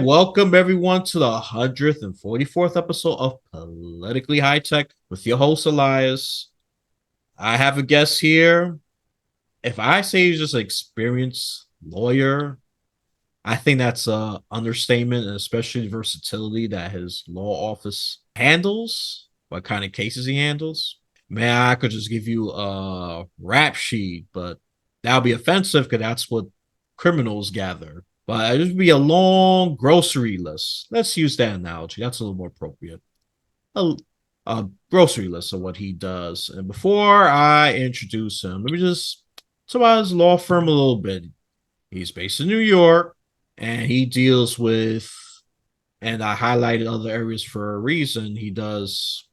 welcome everyone to the 144th episode of Politically High Tech with your host Elias. I have a guest here. If I say he's just an experienced lawyer, I think that's a understatement, and especially the versatility that his law office handles, what kind of cases he handles. Man, I could just give you a rap sheet, but that would be offensive because that's what criminals gather. But it would be a long grocery list. Let's use that analogy. That's a little more appropriate. A, a grocery list of what he does. And before I introduce him, let me just talk about his law firm a little bit. He's based in New York, and he deals with, and I highlighted other areas for a reason. He does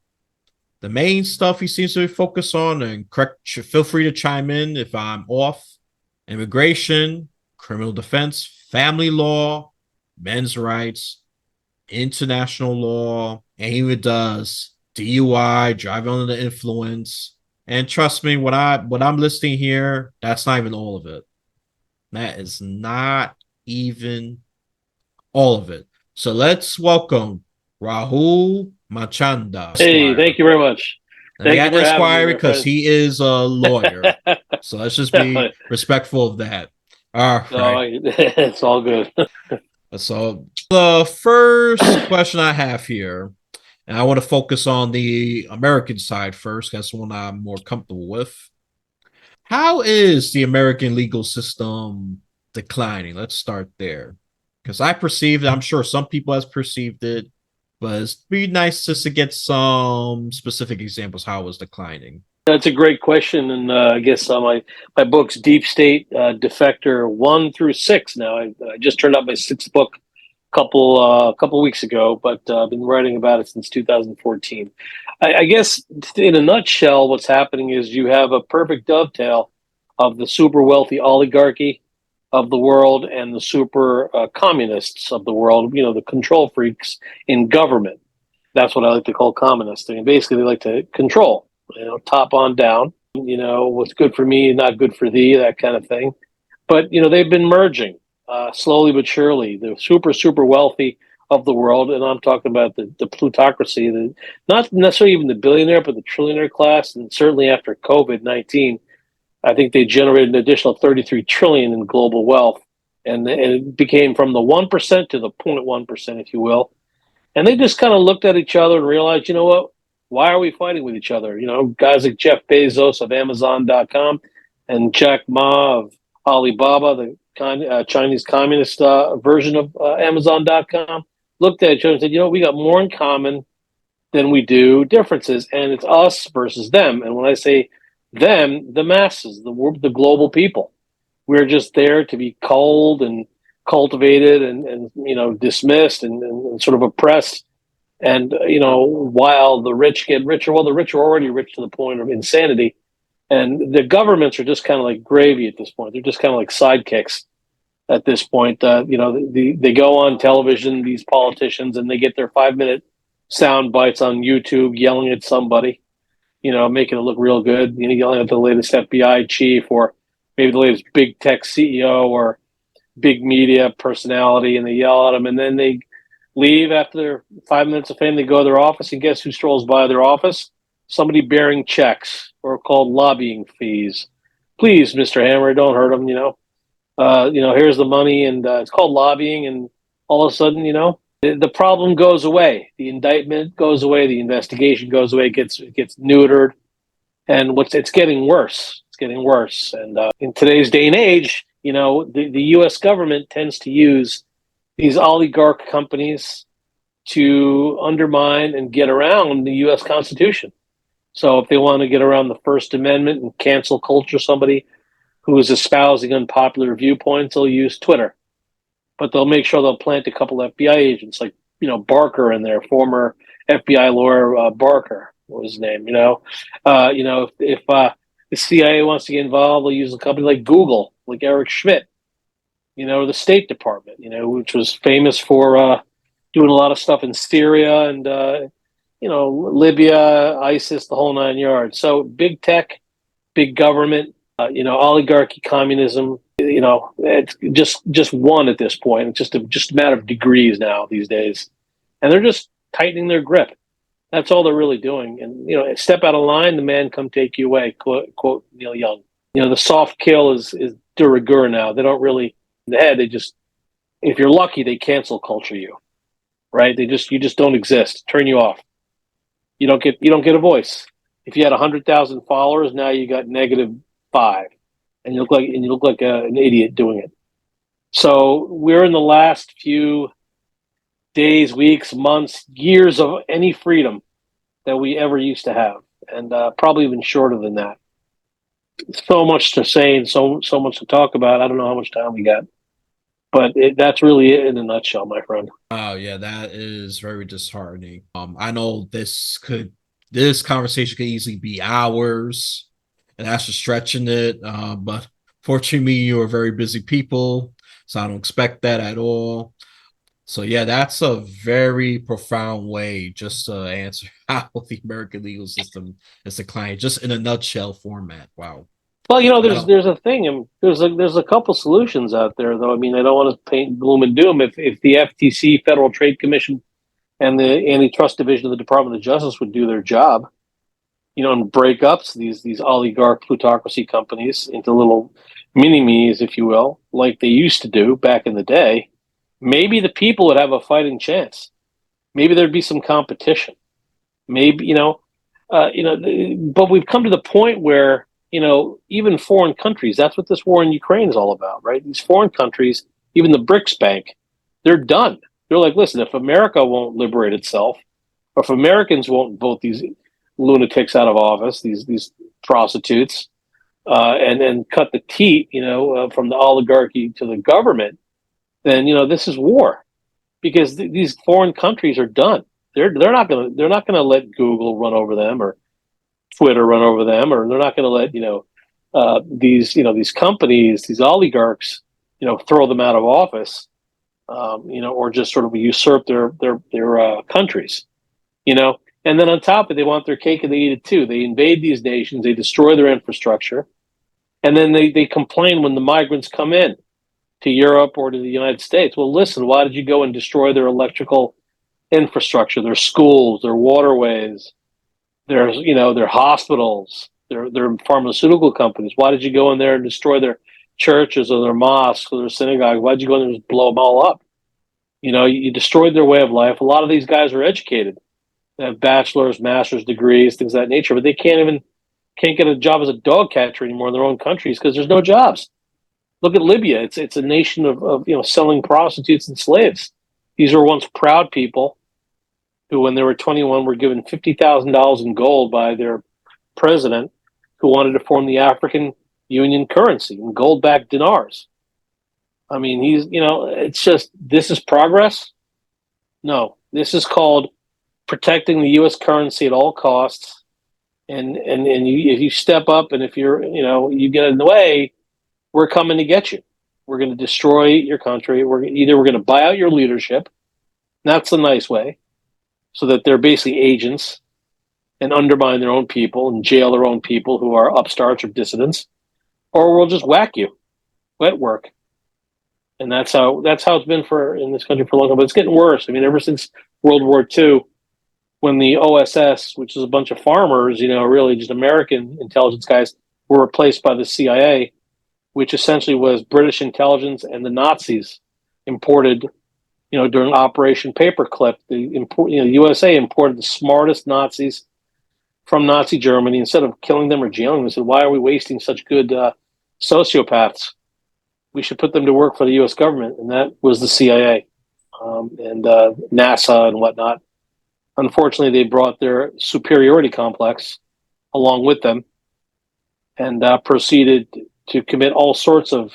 the main stuff he seems to be focused on, and correct, feel free to chime in if I'm off. Immigration, criminal defense, family law, men's rights, international law, and he even does DUI, driving under the influence. And trust me, what I'm listing here, that's not even all of it. That is not even all of it. So let's welcome Rahul Manchanda, Hey, Esquire. thank you very much. And we Thank you got for having me, Esquire my because friend. he is a lawyer. So let's just be respectful of that. All No, right. it's all good. So the first question I have here, and I want to focus on the American side first. That's the one I'm more comfortable with. How is the American legal system declining? Let's start there. Because I perceived it, I'm sure some people has perceived it, but it'd be nice just to get some specific examples how it was declining. That's a great question, and I guess my books, Deep State Defector 1 through 6. Now I just turned out my sixth book couple weeks ago, but I've been writing about it since 2014. I guess in a nutshell, what's happening is you have a perfect dovetail of the super wealthy oligarchy of the world and the super communists of the world. You know, the control freaks in government. That's what I like to call communists. I mean, basically, they like to control. You know, top on down. You know, what's good for me, not good for thee, that kind of thing. But they've been merging slowly but surely. The super wealthy of the world, and I'm talking about the plutocracy, not necessarily even the billionaire, but the trillionaire class, and certainly after COVID-19, I think they generated an additional 33 trillion in global wealth, and it became from the 1% to the 0.1%, if you will. And they just kind of looked at each other and realized, you know what? Why are we fighting with each other? You know, guys like Jeff Bezos of Amazon.com and Jack Ma of Alibaba, the Chinese communist version of Amazon.com, looked at each other and said, you know, we got more in common than we do differences. And it's us versus them. And when I say them, the masses, the global people. We're just there to be culled and cultivated and dismissed and sort of oppressed. And while the rich get richer, well, the rich are already rich to the point of insanity, and the governments are just kind of like gravy at this point. They're just kind of like sidekicks at this point. They go on television, these politicians, and they get their 5 minute sound bites on YouTube, yelling at somebody, making it look real good. Yelling at the latest FBI chief or maybe the latest big tech CEO or big media personality, and they yell at them, and then they leave after their 5 minutes of fame. They go to their office, and guess who strolls by their office? Somebody bearing checks or called lobbying fees. Please, Mr. Hammer, don't hurt them. Here's the money, and it's called lobbying, and all of a sudden, the problem goes away. The indictment goes away. The investigation goes away. It gets neutered, and it's getting worse. It's getting worse, and in today's day and age, the U.S. government tends to use these oligarch companies to undermine and get around the U.S. Constitution. So if they want to get around the First Amendment and cancel culture somebody who is espousing unpopular viewpoints, they'll use Twitter. But they'll make sure they'll plant a couple FBI agents like, Barker in there, former FBI lawyer Barker, what was his name, if the CIA wants to get involved, they'll use a company like Google, like Eric Schmidt, the State Department, which was famous for doing a lot of stuff in Syria and, Libya, ISIS, the whole nine yards. So big tech, big government, oligarchy, communism. It's just one at this point. It's just a matter of degrees now these days, and they're just tightening their grip. That's all they're really doing. And step out of line, the man come take you away. Quote Neil Young. The soft kill is de rigueur now. They don't really in the head. They just, if you're lucky, they cancel culture you, right? You just don't exist. Turn you off. You don't get a voice. If you had 100,000 followers, now you got -5, and you look like an idiot doing it. So we're in the last few days, weeks, months, years of any freedom that we ever used to have, and probably even shorter than that. So much to say and so much to talk about. I don't know how much time we got, but that's really it in a nutshell, my friend. Oh yeah, that is very disheartening. I know this conversation could easily be hours, and that's just stretching it. But fortunately, you are very busy people, so I don't expect that at all. So yeah, that's a very profound way just to answer how the American legal system is declining, just in a nutshell format. Wow. Well, I there's don't. there's a thing, and there's a couple solutions out there, though. I mean, I don't want to paint gloom and doom. If the FTC, Federal Trade Commission, and the Antitrust Division of the Department of Justice would do their job, and break up these oligarch plutocracy companies into little mini me's, if you will, like they used to do back in the day, maybe the people would have a fighting chance. Maybe there'd be some competition. Maybe but we've come to the point where even foreign countries. That's what this war in Ukraine is all about, right? These foreign countries, even the BRICS Bank, they're done. They're like, listen, if America won't liberate itself, or if Americans won't vote these lunatics out of office, these prostitutes, and cut the teat, from the oligarchy to the government, then this is war, because these foreign countries are done. They're not gonna let Google run over them, or Twitter run over them, or they're not gonna let these companies, these oligarchs, throw them out of office, or just sort of usurp their countries, you know. And then on top of it, they want their cake and they eat it too. They invade these nations, they destroy their infrastructure, and then they complain when the migrants come in to Europe or to the United States. Well, listen, why did you go and destroy their electrical infrastructure, their schools, their waterways, their hospitals, their pharmaceutical companies? Why did you go in there and destroy their churches or their mosques or their synagogues? Why did you go in there and just blow them all up? You destroyed their way of life. A lot of these guys are educated. They have bachelor's, master's degrees, things of that nature, but they can't get a job as a dog catcher anymore in their own countries because there's no jobs. Look at Libya. It's a nation of selling prostitutes and slaves. These were once proud people who, when they were 21, were given $50,000 in gold by their president, who wanted to form the African Union currency in gold-backed dinars. I mean, it's just, this is progress? No, this is called protecting the U.S. currency at all costs. And if you step up, and if you get in the way, we're coming to get you. We're going to destroy your country. We're going to buy out your leadership. That's the nice way, so that they're basically agents and undermine their own people and jail their own people who are upstarts or dissidents, or we'll just whack you, wet work. And that's how it's been in this country for a long time. But it's getting worse. I mean, ever since World War II, when the OSS, which is a bunch of farmers, really just American intelligence guys, were replaced by the CIA, which essentially was British intelligence and the Nazis imported, during Operation Paperclip. The USA imported the smartest Nazis from Nazi Germany. Instead of killing them or jailing them, they said, why are we wasting such good sociopaths? We should put them to work for the U.S. government. And that was the CIA, and NASA and whatnot. Unfortunately, they brought their superiority complex along with them, and proceeded to commit all sorts of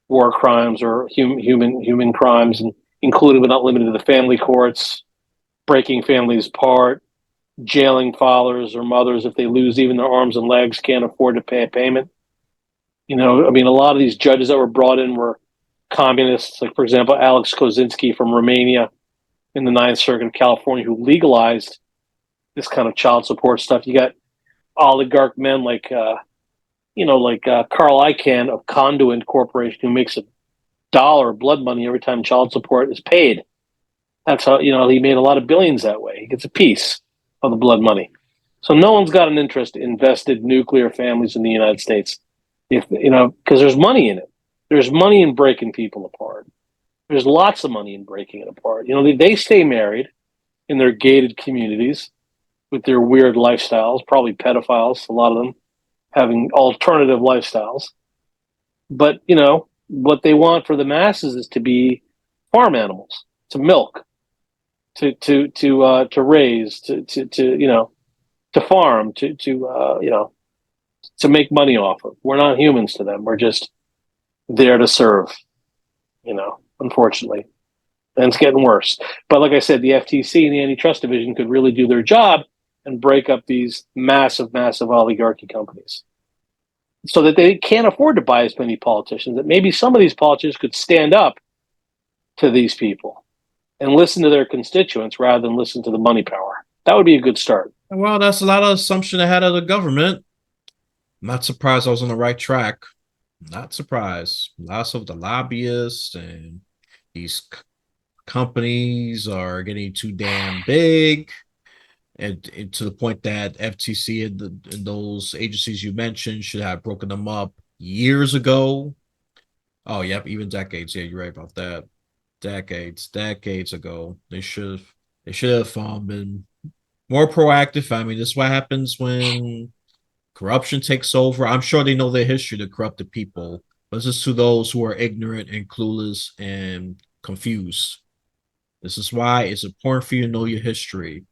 war crimes or human crimes, and including but not limited to the family courts, breaking families apart, jailing fathers or mothers if they lose even their arms and legs, can't afford to pay a payment. A lot of these judges that were brought in were communists, like, for example, Alex Kozinski from Romania in the Ninth Circuit of California, who legalized this kind of child support stuff. You got oligarch men like, like Carl Icahn of Conduit Corporation, who makes $1 blood money every time child support is paid. That's how, he made a lot of billions that way. He gets a piece of the blood money. So no one's got an interest in vested nuclear families in the United States, because there's money in it. There's money in breaking people apart. There's lots of money in breaking it apart. They stay married in their gated communities with their weird lifestyles, probably pedophiles, a lot of them having alternative lifestyles. But, what they want for the masses is to be farm animals, to milk, to raise, to farm, to make money off of. We're not humans to them. We're just there to serve, unfortunately. And it's getting worse. But like I said, the FTC and the antitrust division could really do their job and break up these massive, massive oligarchy companies so that they can't afford to buy as many politicians, that maybe some of these politicians could stand up to these people and listen to their constituents rather than listen to the money power. That would be a good start. Well, that's a lot of assumption ahead of the government. I'm not surprised I was on the right track. Not surprised. Lots of the lobbyists and these companies are getting too damn big, and to the point that FTC and those agencies you mentioned should have broken them up years ago. Oh, yep, even decades. Yeah, you're right about that. Decades ago, they should have been more proactive. I mean, this is what happens when corruption takes over. I'm sure they know their history to corrupt the people, but this is to those who are ignorant and clueless and confused. This is why it's important for you to know your history.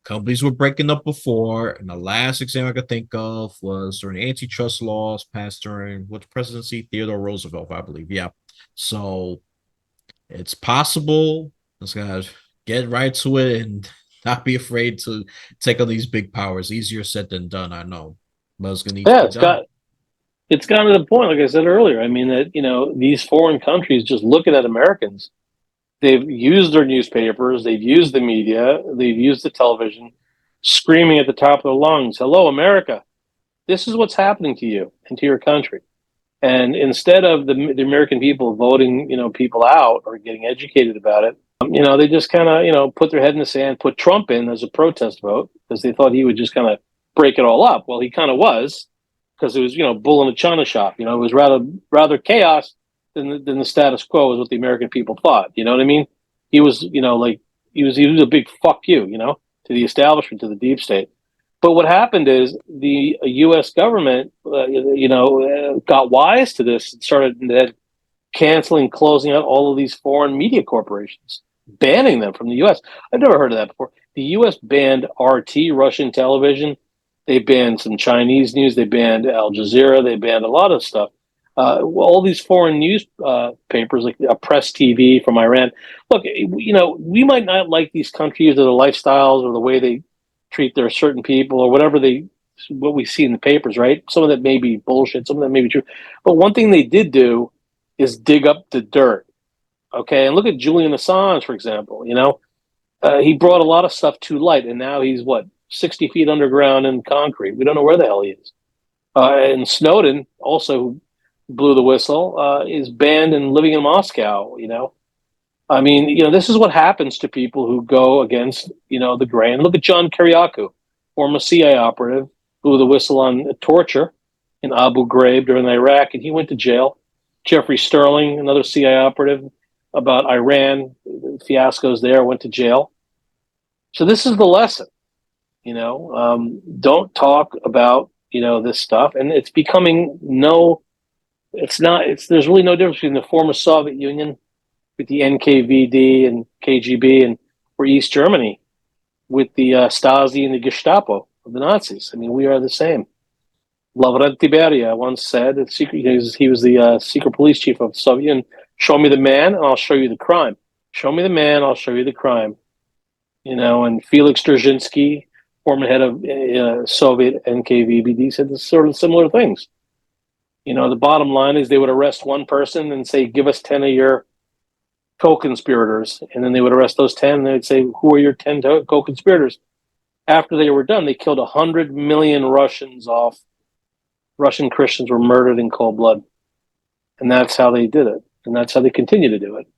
Companies were breaking up before, and the last example I could think of was during antitrust laws passed during what presidency? Theodore Roosevelt, I believe. Yeah. So it's possible. Let's gotta get right to it and not be afraid to take on these big powers. Easier said than done, I know, but it's gonna need to Yeah, be done. it's gotten to the point, like I said earlier. I mean that these foreign countries just looking at Americans. They've used their newspapers, they've used the media, they've used the television, screaming at the top of their lungs, "Hello, America! This is what's happening to you and to your country." And instead of the American people voting, people out or getting educated about it, they just kind of, put their head in the sand, put Trump in as a protest vote because they thought he would just kind of break it all up. Well, he kind of was, because it was, bull in a china shop. It was rather chaos than the status quo is what the American people thought. You know what I mean? He was, like he was a big fuck you, to the establishment, to the deep state. But what happened is the U.S. government, got wise to this and started canceling, closing out all of these foreign media corporations, banning them from the U.S. I've never heard of that before. The U.S. banned RT, Russian television. They banned some Chinese news. They banned Al Jazeera. They banned a lot of stuff. All these foreign news papers, like Press TV from Iran. Look, we might not like these countries or the lifestyles or the way they treat their certain people or what we see in the papers, right? Some of that may be bullshit. Some of that may be true. But one thing they did do is dig up the dirt. Okay. And look at Julian Assange, for example. He brought a lot of stuff to light, and now he's 60 feet underground in concrete. We don't know where the hell he is. And Snowden, also who blew the whistle, is banned and living in Moscow. I mean, this is what happens to people who go against, the grain. Look at John Kiriakou, former CIA operative, blew the whistle on torture in Abu Ghraib during Iraq, and he went to jail. Jeffrey Sterling, another CIA operative about Iran, fiascos there, went to jail. So this is the lesson, don't talk about, this stuff. And it's becoming there's really no difference between the former Soviet Union with the NKVD and KGB and or East Germany with the Stasi and the Gestapo of the Nazis. I mean, we are the same. Lavrenti Beria once said, he was the secret police chief of the Soviet Union, "Show me the man and I'll show you the crime. Show me the man, I'll show you the crime." And Felix Dzerzhinsky, former head of Soviet NKVD, said sort of similar things. The bottom line is they would arrest one person and say, "Give us 10 of your co-conspirators." And then they would arrest those 10 and they'd say, "Who are your 10 co-conspirators?" After they were done, they killed 100 million Russians off Russian Christians were murdered in cold blood. And that's how they did it. And that's how they continue to do it.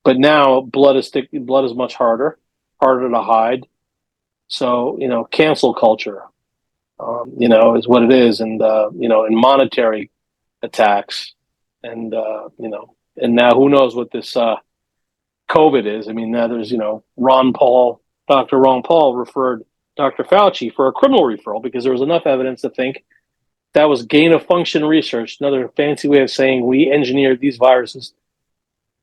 But now blood is much harder to hide. So, cancel culture, is what it is. And, and monetary attacks. And, and now who knows what this COVID is. I mean, now there's, Dr. Ron Paul referred Dr. Fauci for a criminal referral because there was enough evidence to think that was gain of function research, another fancy way of saying we engineered these viruses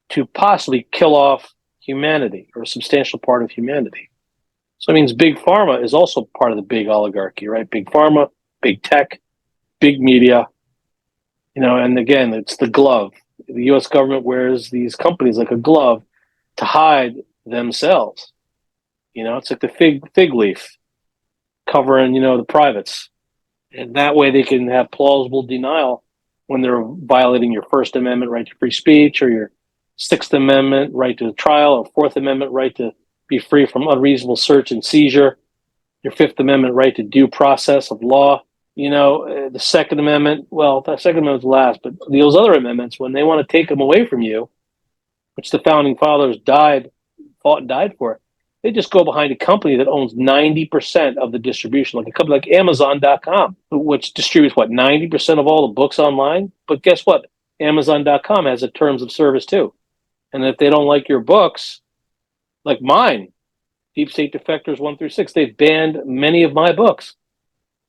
to possibly kill off humanity or a substantial part of humanity. So it means big pharma is also part of the big oligarchy, right? Big pharma, big tech, big media, and again, it's the glove. The US government wears these companies like a glove to hide themselves. It's like the fig leaf covering, the privates. And that way they can have plausible denial when they're violating your First Amendment right to free speech or your Sixth Amendment right to trial or Fourth Amendment right to be free from unreasonable search and seizure, your Fifth Amendment right to due process of law. The Second Amendment, well, the Second Amendment's last, but those other amendments, when they want to take them away from you, which the founding fathers fought and died for, they just go behind a company that owns 90% of the distribution, like a company like Amazon.com, which distributes, 90% of all the books online? But guess what? Amazon.com has a terms of service too. And if they don't like your books, like mine, Deep State Defectors 1 through 6, they've banned many of my books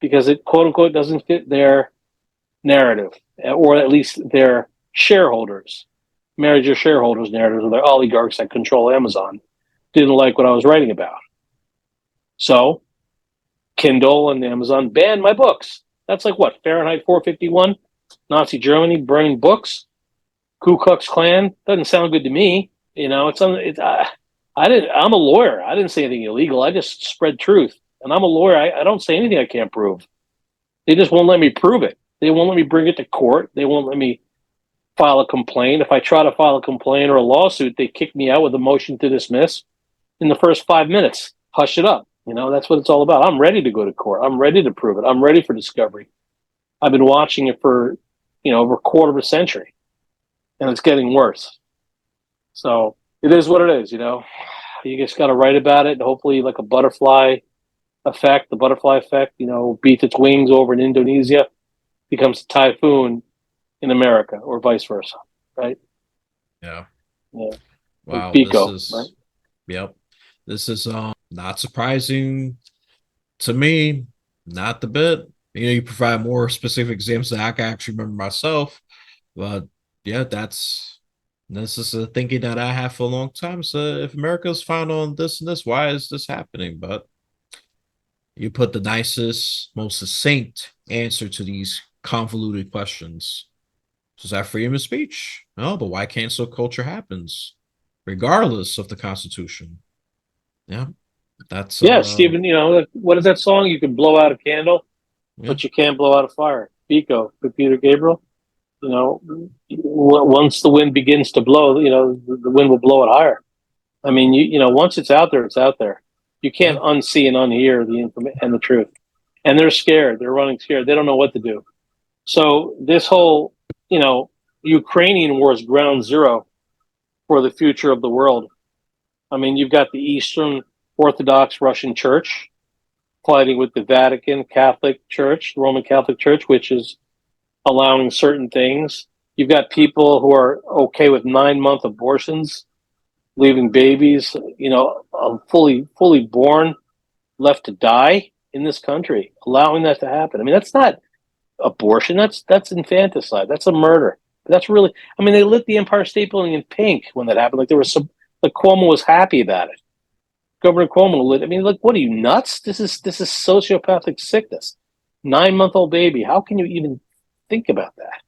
because it, quote unquote, doesn't fit their narrative, or at least their shareholders, major shareholders' narratives, or their oligarchs that control Amazon didn't like what I was writing about. So Kindle and Amazon banned my books. That's like what? Fahrenheit 451? Nazi Germany burning books? Ku Klux Klan? Doesn't sound good to me. I'm a lawyer. I didn't say anything illegal. I just spread truth. And I'm a lawyer. I don't say anything I can't prove. They just won't let me prove it. They won't let me bring it to court. They won't let me file a complaint. If I try to file a complaint or a lawsuit, they kick me out with a motion to dismiss in the first 5 minutes. Hush it up. That's what it's all about. I'm ready to go to court. I'm ready to prove it. I'm ready for discovery. I've been watching it for, over a quarter of a century, and it's getting worse. So it is what it is, You just got to write about it, and hopefully like a butterfly effect, the butterfly effect, beats its wings over in Indonesia, becomes a typhoon in America, or vice versa, right? Yeah. Yeah. Wow. Pico, this is, right? Yep. This is not surprising to me, not the bit. You provide more specific examples than I can actually remember myself. But yeah, this is a thinking that I have for a long time. So if America's found on this and this, why is this happening? But you put the nicest, most succinct answer to these convoluted questions. So is that freedom of speech? No, but why cancel culture happens, regardless of the Constitution? Yeah, that's Yeah, Stephen, what is that song? You can blow out a candle, yeah. but you can't blow out a fire. Pico, with Peter Gabriel. Once the wind begins to blow, the wind will blow it higher. I mean, once it's out there, it's out there. You can't unsee and unhear the information and the truth. And they're scared. They're running scared. They don't know what to do. So this whole, Ukrainian war is ground zero for the future of the world. I mean, you've got the Eastern Orthodox Russian Church fighting with the Vatican Catholic Church, the Roman Catholic Church, which is allowing certain things. You've got people who are okay with 9-month abortions, leaving babies, fully born, left to die in this country, allowing that to happen. I mean, that's not abortion. That's infanticide. That's a murder. That's really. I mean, they lit the Empire State Building in pink when that happened. Like there was like Cuomo was happy about it. Governor Cuomo lit. I mean, like, what are you nuts? This is sociopathic sickness. 9-month-old baby. How can you even think about that?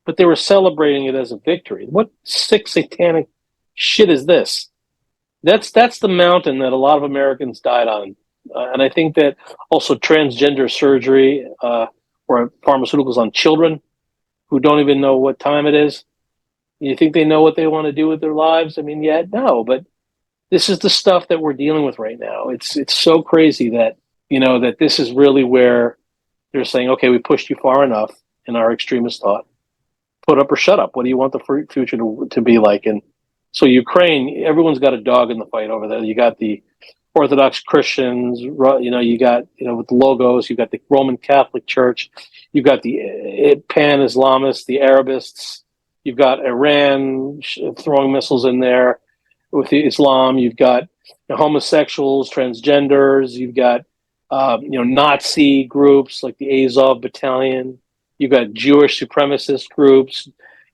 But they were celebrating it as a victory. What sick satanic shit is this? That's the mountain that a lot of Americans died on, and I think that also transgender surgery or pharmaceuticals on children who don't even know what time it is. You think they know what they want to do with their lives? I mean, yeah, no, but this is the stuff that we're dealing with right now. It's so crazy that that this is really where they're saying, okay, we pushed you far enough. in our extremist thought. Put up or shut up. What do you want the future to be like? And so Ukraine, everyone's got a dog in the fight over there. You got the Orthodox Christians, you got, with the logos, you got the Roman Catholic Church, you've got the pan-Islamists, the Arabists, you've got Iran throwing missiles in there with the Islam, you've got homosexuals, transgenders, you've got, Nazi groups like the Azov Battalion, you've got Jewish supremacist groups,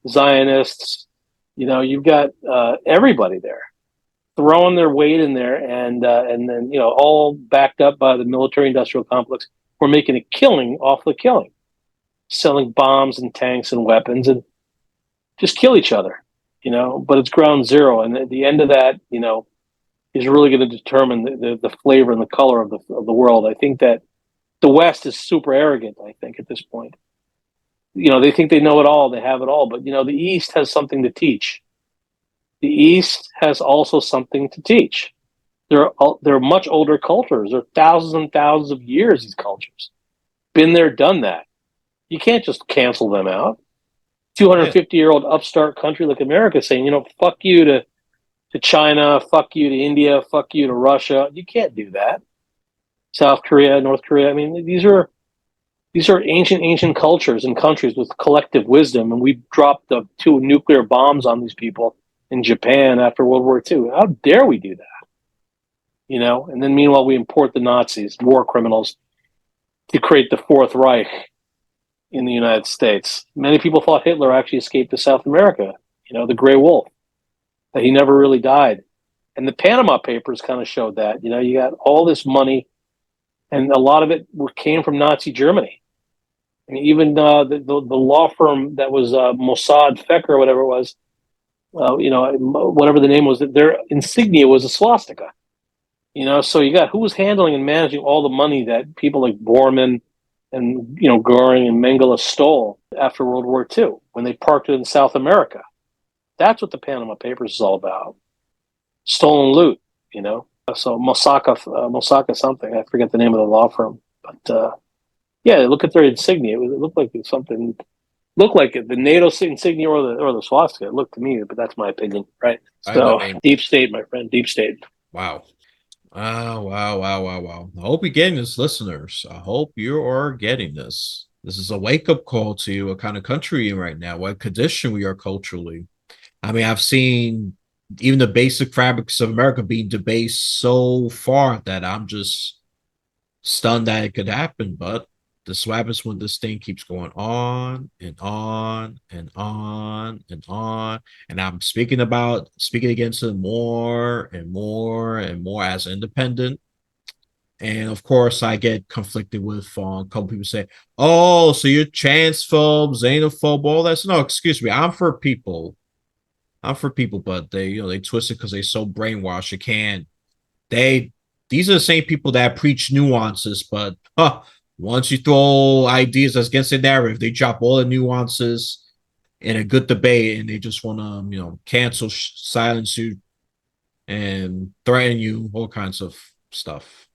Zionists, you've got everybody there throwing their weight in there, and then all backed up by the military-industrial complex. We're making a killing off the killing, selling bombs and tanks and weapons, and just kill each other, But it's ground zero, and at the end of that, is really going to determine the flavor and the color of the world. I think that the West is super arrogant. I think at this point, they think they know it all, they have it all, but the East has something to teach. The East has also something to teach. They're much older cultures. They're thousands and thousands of years, these cultures. Been there, done that. You can't just cancel them out. 250-year-old upstart country like America saying, fuck you to China, fuck you to India, fuck you to Russia. You can't do that. South Korea, North Korea. I mean, these are ancient cultures and countries with collective wisdom, and we dropped the 2 nuclear bombs on these people in Japan after World War II. How dare we do that? And then meanwhile we import the Nazis, war criminals, to create the Fourth Reich in the United States. Many people thought Hitler actually escaped to South America, the Gray Wolf, that he never really died. And the Panama Papers kind of showed that. You got all this money, and a lot of it came from Nazi Germany. I mean, even the law firm that was Mossad Fecker or whatever it was, whatever the name was, their insignia was a swastika. So you got who was handling and managing all the money that people like Bormann and Goring and Mengele stole after World War II when they parked it in South America. That's what the Panama Papers is all about. Stolen loot, So Mossack something. I forget the name of the law firm, but yeah, look at their insignia. It looked like something. Looked like it, the NATO insignia or the swastika. It looked to me, but that's my opinion, right? So deep state, my friend, deep state. Wow. Wow. I hope you're getting this, listeners. I hope you are getting this. This is a wake-up call to what kind of country we're in right now, what condition we are culturally. I mean, I've seen even the basic fabrics of America being debased so far that I'm just stunned that it could happen. But this happens when this thing keeps going on and on and on and on. And I'm speaking against it more and more and more as independent. And of course, I get conflicted with a couple people say, "Oh, so you're transphobe, xenophobe, all that." No, excuse me. I'm for people, but they twist it because they're so brainwashed. You can't. These are the same people that preach nuances, but once you throw ideas that's against the narrative, they drop all the nuances in a good debate, and they just want to, cancel, silence you, and threaten you, all kinds of stuff.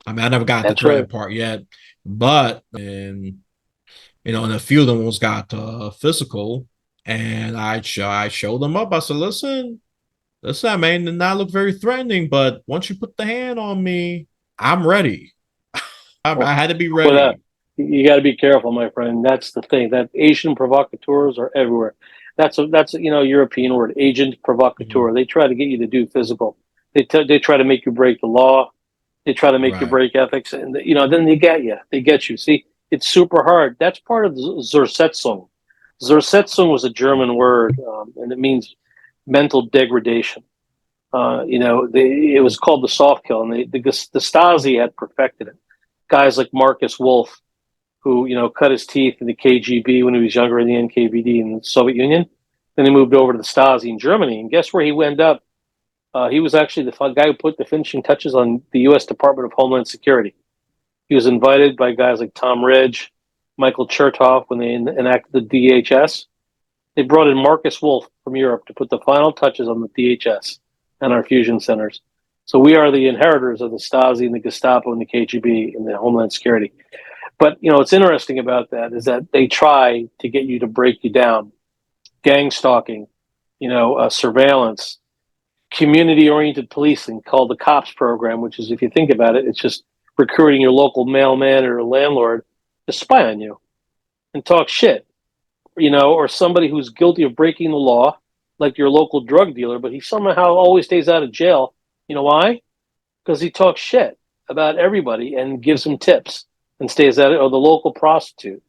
I mean, I never got the threat part yet, but and a few of them almost got physical, and I showed them up. I said, listen, man, did not look very threatening, but once you put the hand on me, I'm ready. I had to be ready. But, you got to be careful, my friend. That's the thing. That Asian provocateurs are everywhere. That's a European word, agent provocateur. Mm-hmm. They try to get you to do physical. They try to make you break the law. They try to make you break ethics, and then they get you. They get you. See, it's super hard. That's part of Zersetzung. Zersetzung was a German word, and it means mental degradation. It was called the soft kill, and the Stasi had perfected it. Guys like Marcus Wolf, who cut his teeth in the KGB when he was younger in the NKVD in the Soviet Union. Then he moved over to the Stasi in Germany, and guess where he wound up? He was actually the guy who put the finishing touches on the U.S. Department of Homeland Security. He was invited by guys like Tom Ridge, Michael Chertoff when they enacted the DHS. They brought in Marcus Wolf from Europe to put the final touches on the DHS and our fusion centers. So we are the inheritors of the Stasi and the Gestapo and the KGB and the Homeland Security. But what's interesting about that is that they try to get you to break you down. Gang stalking, surveillance, community-oriented policing called the COPS program, which is, if you think about it, it's just recruiting your local mailman or landlord to spy on you and talk shit, or somebody who's guilty of breaking the law, like your local drug dealer, but he somehow always stays out of jail. You know why? Because he talks shit about everybody and gives them tips and stays out of it, or the local prostitute.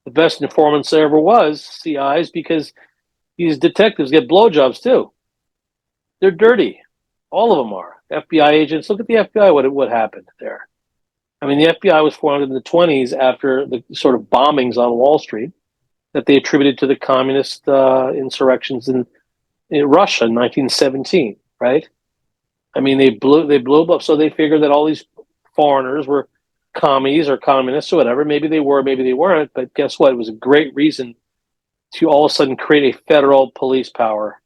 The best informants there ever was CIs, because these detectives get blowjobs too. They're dirty. All of them are. FBI agents. Look at the FBI, what happened there. I mean, the FBI was formed in the 1920s after the sort of bombings on Wall Street that they attributed to the communist insurrections in Russia in 1917, right? I mean, they blew up, so they figured that all these foreigners were commies or communists or whatever. Maybe they were, maybe they weren't, but guess what? It was a great reason to all of a sudden create a federal police power.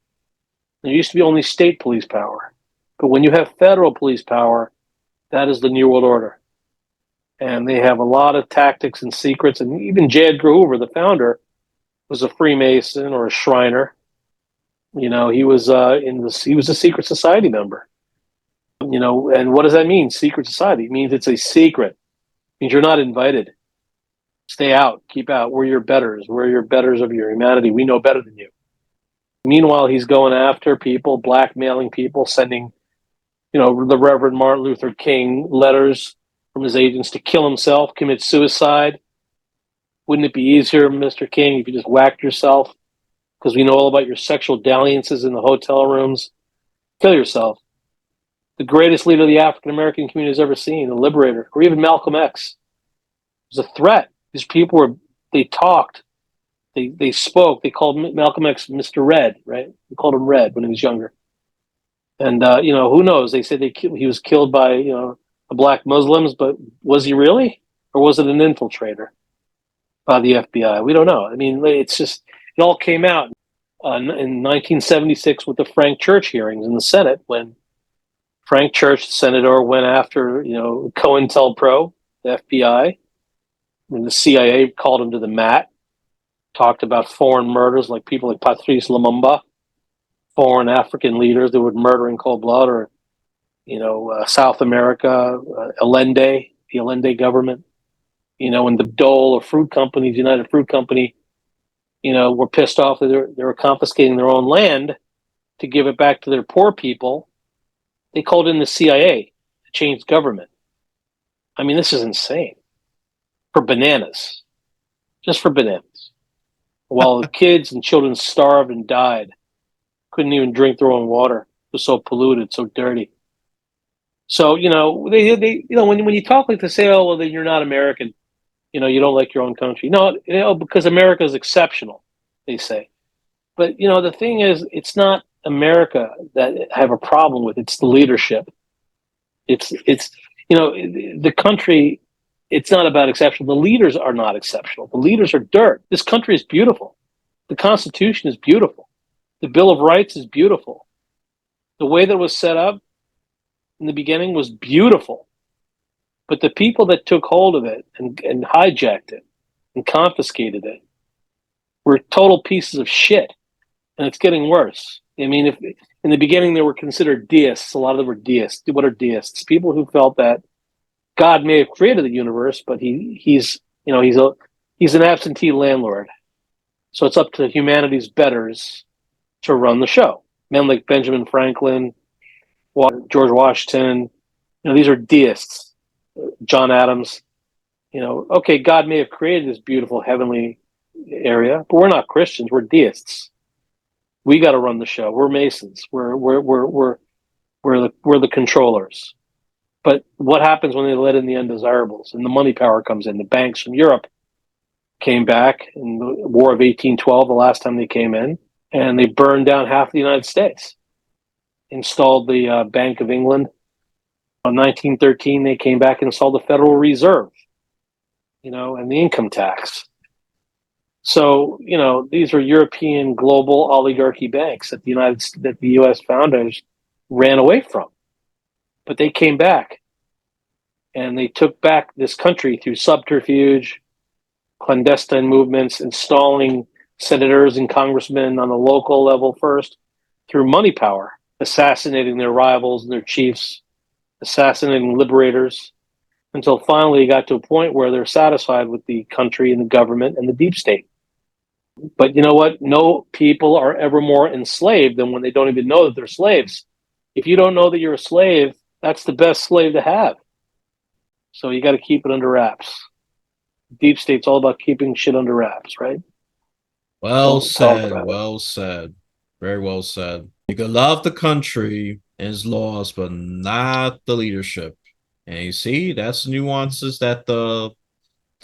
There used to be only state police power. But when you have federal police power, that is the New World Order. And they have a lot of tactics and secrets. And even J. Edgar Hoover, the founder, was a Freemason or a Shriner. He was he was a secret society member. And what does that mean? Secret society. It means it's a secret. It means you're not invited. Stay out. Keep out. We're your betters. We're your betters of your humanity. We know better than you. Meanwhile, he's going after people, blackmailing people, sending, the Reverend Martin Luther King letters from his agents to kill himself, commit suicide. Wouldn't it be easier, Mr. King, if you just whacked yourself? Because we know all about your sexual dalliances in the hotel rooms. Kill yourself. The greatest leader the African American community has ever seen, the liberator, or even Malcolm X, was a threat. These people they talked. They spoke. They called Malcolm X Mr. Red, right? They called him Red when he was younger. And, who knows? They said he was killed by, the black Muslims, but was he really? Or was it an infiltrator by the FBI? We don't know. I mean, it all came out in 1976 with the Frank Church hearings in the Senate, when Frank Church, the senator, went after, COINTELPRO, the FBI, and the CIA called him to the mat. Talked about foreign murders, like people like Patrice Lumumba, foreign African leaders that would murder in cold blood, or, South America, Allende, the Allende government, when the Dole or fruit companies, United Fruit Company, were pissed off that they were confiscating their own land to give it back to their poor people. They called in the CIA to change government. I mean, this is insane. For bananas. Just for bananas. While the kids and children starved and died, couldn't even drink their own water. It was so polluted, so dirty. So, they when you talk like this, say, oh, well, then you're not American. You don't like your own country. No, because America is exceptional, they say. But, the thing is, it's not America that I have a problem with. It's the leadership. It's the country. It's not about exceptional. The leaders are not exceptional. The leaders are dirt. This country is beautiful. The Constitution is beautiful. The Bill of Rights is beautiful. The way that it was set up in the beginning was beautiful. But the people that took hold of it and hijacked it and confiscated it were total pieces of shit. And it's getting worse. I mean, if in the beginning they were considered deists, a lot of them were deists. What are deists? People who felt that God may have created the universe, but he's an absentee landlord. So it's up to humanity's betters to run the show. Men like Benjamin Franklin, George Washington, these are deists. John Adams, okay, God may have created this beautiful heavenly area, but we're not Christians. We're deists. We got to run the show. We're Masons. We're the controllers. But what happens when they let in the undesirables and the money power comes in? The banks from Europe came back in the War of 1812, the last time they came in, and they burned down half the United States. Installed the Bank of England. In 1913, they came back and installed the Federal Reserve, and the income tax. So, these are European global oligarchy banks that the U.S. founders ran away from. But they came back. and they took back this country through subterfuge, clandestine movements, installing senators and congressmen on the local level first, through money power, assassinating their rivals and their chiefs, assassinating liberators, until finally it got to a point where they're satisfied with the country and the government and the deep state. But you know what? No people are ever more enslaved than when they don't even know that they're slaves. If you don't know that you're a slave, that's the best slave to have. So you got to keep it under wraps. Deep state's all about keeping shit under wraps, right? Well Don't talk said. about it. Well said. Very well said. You can love the country and its laws, but not the leadership. And you see, that's the nuances that the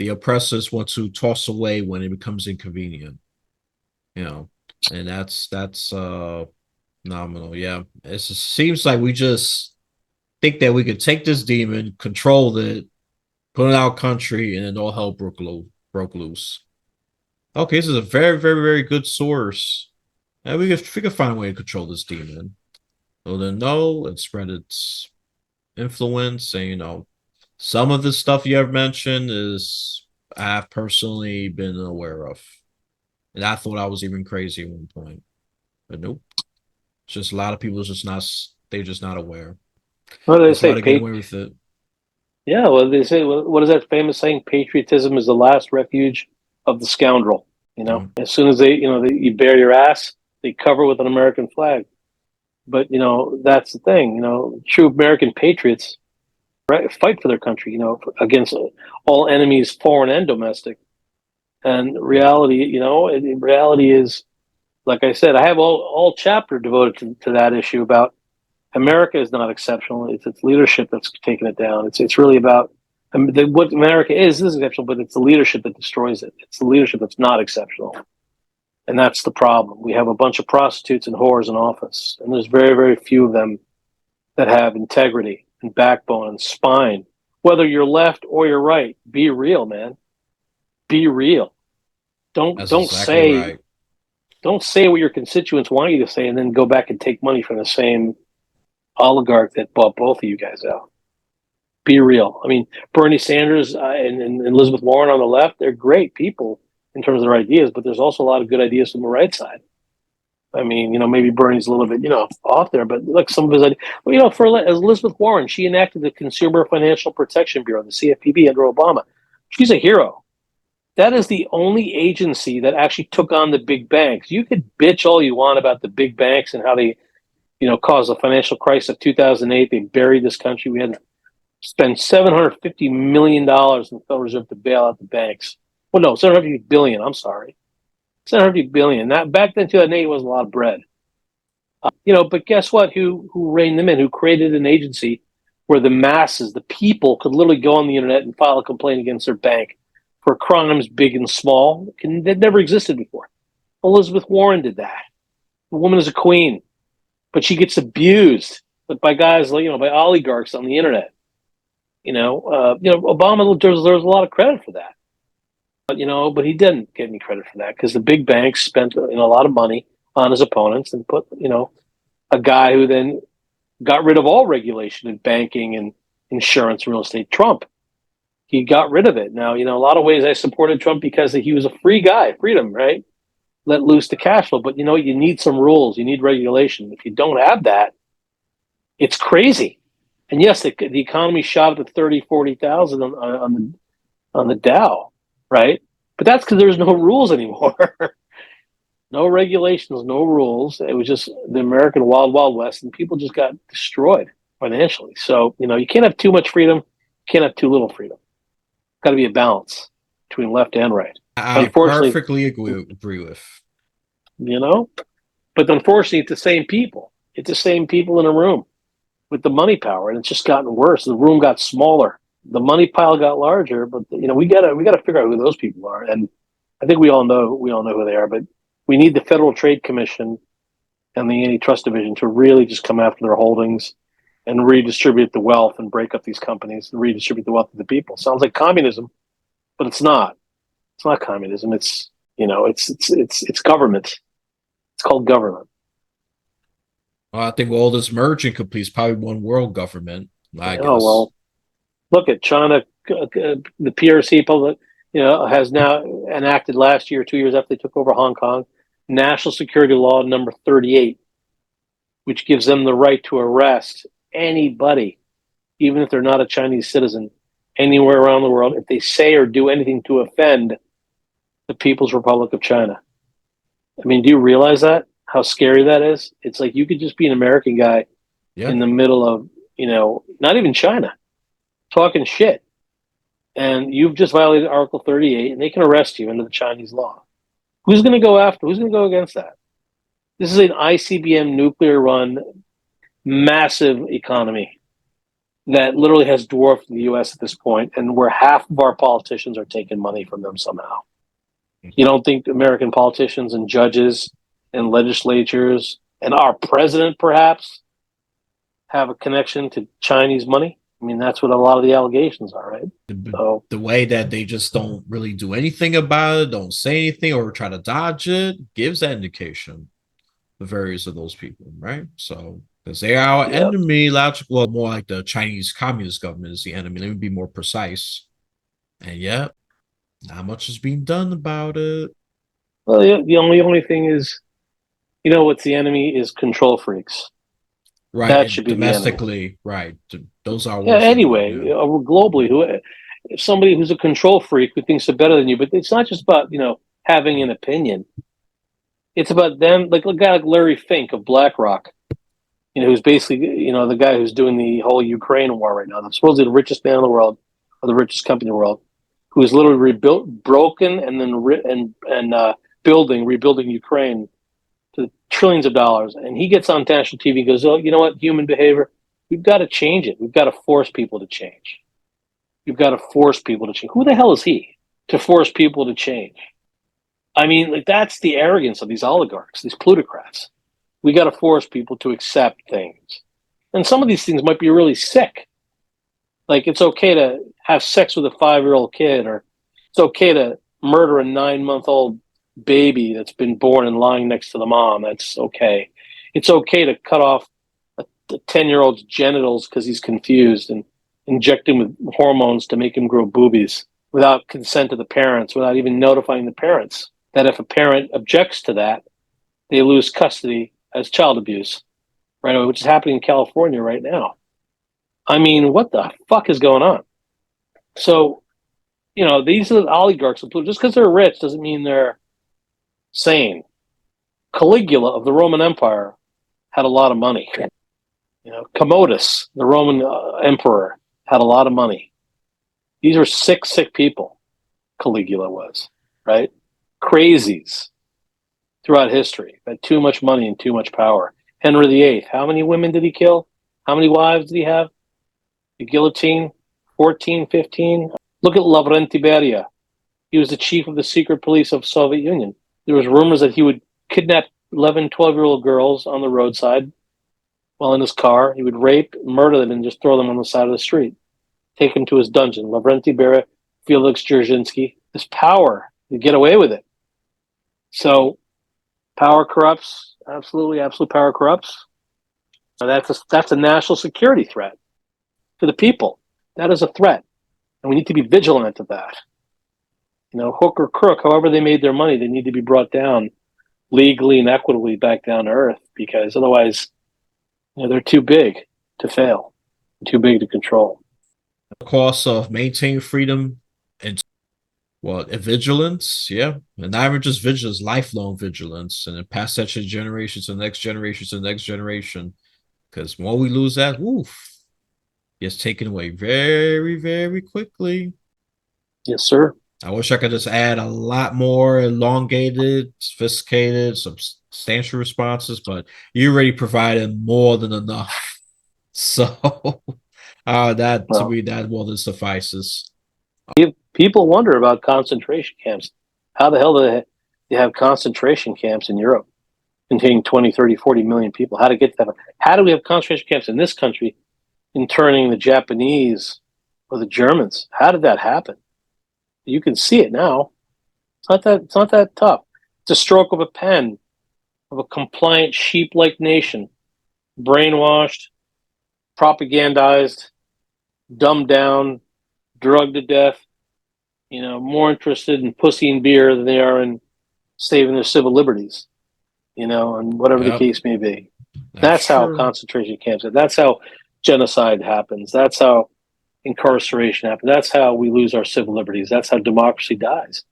oppressors want to toss away when it becomes inconvenient. You know, and that's nominal. Yeah. It seems like we just think that we could take this demon, control it, put it in our country, and then all hell broke loose. Okay, this is a very, very, very good source. And we could find a way to control this demon. So then no, and spread its influence. And some of the stuff you have mentioned is I've personally been aware of. And I thought I was even crazy at one point. But nope. It's just a lot of people they're just not aware. What do they That's why say? they get away with it. Yeah, well, they say, what is that famous saying? Patriotism is the last refuge of the scoundrel. Yeah. As soon as you bare your ass, they cover with an American flag. But that's the thing. True American patriots, right, fight for their country. Against all enemies, foreign and domestic. And reality is, like I said, I have all chapter devoted to that issue about America is not exceptional. It's leadership that's taken it down. It's really about what America is exceptional, but it's the leadership that destroys it. It's the leadership that's not exceptional, and that's the problem. We have a bunch of prostitutes and whores in office, and there's very, very few of them that have integrity and backbone and spine. Whether you're left or you're right, be real, man. Be real. Don't That's don't exactly say right. don't say what your constituents want you to say, and then go back and take money from the same oligarch that bought both of you guys out. Be real. I mean, Bernie Sanders and Elizabeth Warren on the left, they're great people in terms of their ideas, but there's also a lot of good ideas from the right side. I mean, maybe Bernie's a little bit, off there, but look, some of his ideas. Well, for Elizabeth Warren, she enacted the Consumer Financial Protection Bureau, the CFPB, under Obama. She's a hero. That is the only agency that actually took on the big banks. You could bitch all you want about the big banks and how they caused the financial crisis of 2008. They buried this country. We had to spend $750 million in the Federal Reserve to bail out the banks. Well, no, 750 billion. I'm sorry, 750 billion. That back then, 2008 was a lot of bread. But guess what? Who reined them in? Who created an agency where the masses, the people, could literally go on the internet and file a complaint against their bank for crimes big and small that never existed before? Elizabeth Warren did that. The woman is a queen, but she gets abused by guys like by oligarchs on the internet. Obama deserves a lot of credit for that, but he didn't get any credit for that because the big banks spent a lot of money on his opponents and put a guy who then got rid of all regulation in banking and insurance and real estate. Trump, he got rid of it. Now, a lot of ways I supported Trump because he was a free guy, freedom, right? Let loose the cash flow. But you need some rules, you need regulation. If you don't have that, it's crazy. And yes, the economy shot up to 30, 40,000 on the Dow, right? But that's because there's no rules anymore. No regulations, no rules. It was just the American wild, wild west, and people just got destroyed financially. So, you can't have too much freedom. You can't have too little freedom. Got to be a balance between left and right. I Unfortunately, perfectly agree with. but unfortunately, it's the same people. It's the same people in a room with the money power, and it's just gotten worse. The room got smaller, the money pile got larger, but we gotta figure out who those people are, and I think we all know who they are. But we need the Federal Trade Commission and the Antitrust Division to really just come after their holdings and redistribute the wealth and break up these companies and redistribute the wealth to the people. Sounds like communism, but it's not. It's not communism. It's it's government. It's called government. Well, I think all this merging completes probably one world government. I Oh guess. well, Look at China, the PRC public, has now enacted last year, 2 years after they took over Hong Kong, National Security Law number 38, which gives them the right to arrest anybody, even if they're not a Chinese citizen, anywhere around the world, if they say or do anything to offend the People's Republic of China. I mean, do you realize that? How scary that is? It's like you could just be an American guy Yeah. in the middle of, not even China, talking shit. And you've just violated Article 38, and they can arrest you under the Chinese law. Who's going to go after? Who's going to go against that? This is an ICBM nuclear run, massive economy that literally has dwarfed the US at this point, and where half of our politicians are taking money from them somehow. You don't think American politicians and judges and legislatures and our president perhaps have a connection to Chinese money? I mean, that's what a lot of the allegations are, right? The way that they just don't really do anything about it, don't say anything, or try to dodge it, gives that indication. The various of those people, right? So, because they are our enemy, well, more like the Chinese Communist government is the enemy. Let me be more precise. And yet, not much is being done about it. Well, the only thing is, what's the enemy is control freaks. Right. That and should be domestically, right. Those are anyway, globally, if somebody who's a control freak who thinks they're better than you, but it's not just about, having an opinion. It's about them, like a guy like Larry Fink of BlackRock, who's basically, the guy who's doing the whole Ukraine war right now. That's supposedly the richest man in the world, or the richest company in the world, who is literally broken and then rebuilding Ukraine to trillions of dollars. And he gets on national TV and goes, "Oh, you know what? Human behavior, we've got to change it. We've got to force people to change. You've got to force people to change." Who the hell is he to force people to change? I mean, like, that's the arrogance of these oligarchs, these plutocrats. We got to force people to accept things. And some of these things might be really sick. Like, it's okay to have sex with a 5-year-old kid, or it's okay to murder a 9-month-old baby that's been born and lying next to the mom. That's okay. It's okay to cut off a 10-year-old's genitals because he's confused and inject him with hormones to make him grow boobies without consent of the parents, without even notifying the parents. That if a parent objects to that, they lose custody as child abuse, right? Which is happening in California right now. I mean, what the fuck is going on? So, these are the oligarchs. Just because they're rich doesn't mean they're sane. Caligula of the Roman Empire had a lot of money. Commodus, the Roman emperor, had a lot of money. These are sick people. Caligula was, right? Crazies throughout history, had too much money and too much power. Henry VIII, how many women did he kill? How many wives did he have? The guillotine, 14, 15. Look at Lavrenti Beria. He was the chief of the secret police of Soviet Union. There was rumors that he would kidnap 11, 12-year-old girls on the roadside while in his car. He would rape, murder them, and just throw them on the side of the street. Take them to his dungeon. Lavrenti Beria, Felix Dzerzhinsky. This power, you get away with it. So power corrupts. Absolutely, absolute power corrupts. That's a national security threat to the people. That is a threat, and we need to be vigilant of that. Hook or crook, however they made their money, they need to be brought down legally and equitably back down to earth, because otherwise, they're too big to fail, too big to control. The cost of maintaining freedom and vigilance, yeah, and not even just vigilance, lifelong vigilance, and then pass that to generations to the next generation to the next generation. Because when we lose that, it's taken away very, very quickly. Yes, sir. I wish I could just add a lot more elongated, sophisticated, substantial responses, but you already provided more than enough. So to me, that more than suffices. People wonder about concentration camps. How the hell do they have concentration camps in Europe containing 20, 30, 40 million people? How to get that? How do we have concentration camps in this country interning the Japanese or the Germans? How did that happen? You can see it now. It's not that tough. It's a stroke of a pen of a compliant sheep-like nation, brainwashed, propagandized, dumbed down, drugged to death, more interested in pussy and beer than they are in saving their civil liberties, and whatever the Yep, case may be. that's That's how true. concentration camps are. That's how genocide happens. That's how incarceration happens. That's how we lose our civil liberties. That's how democracy dies.